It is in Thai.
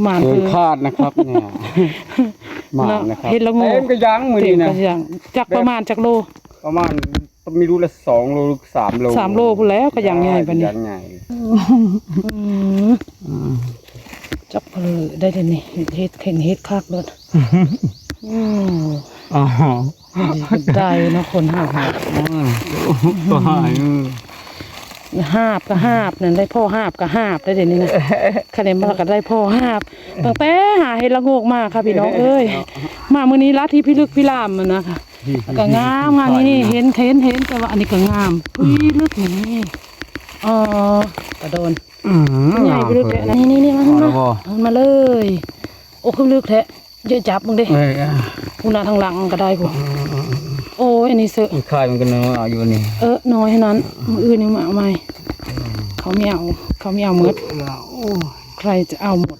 หมาน เกิ คื น อ คาดนะครับเนี่ยหมานะครับ เห็ดละโง เต็มกระยังมือ เต็ นี่ ม นะ กระยังจักประมาณจักโล ประมาณไม่รู้ละ2 โลหรือ3 โล 3 โลพุ่นแล้วกระยังใหญ่ปานนี้ กระยังใหญ่ จักได้เดี๋ยวนี้เฮ็ดเข็นเฮ็ดคักเลยอ๋อ ได้เนาะคนหาบ ตัวหาย หาบก็หาบนั่นได้พ่อหาบก็หาบได้เดี๋ยวนี้นะคะแนนมาก็ได้พ่อหาบตั้งแต่หาเฮ็ดละโงกมาค่ะพี่น้องเอ้ยมามื้อนี้ลัดที่พิลึกพิลามมันนะคะก็งามงานนี่เห็นแต่ว่าอันนี้ก็งามพิลึกนี่กระโดนใหญ่ไปลึกแท้นี่มาเลยโอ้คือลึกแท้เยอะจับมึงดิกูน่าทางหลังก็ได้พวกโอ้ยอันนี้เสือคายมันก็เนื้ออยู่นี่น้อยเท่านั้นมืออื่นยังมาเอาใหม่เขาไม่เอาหมดใครจะเอาหมด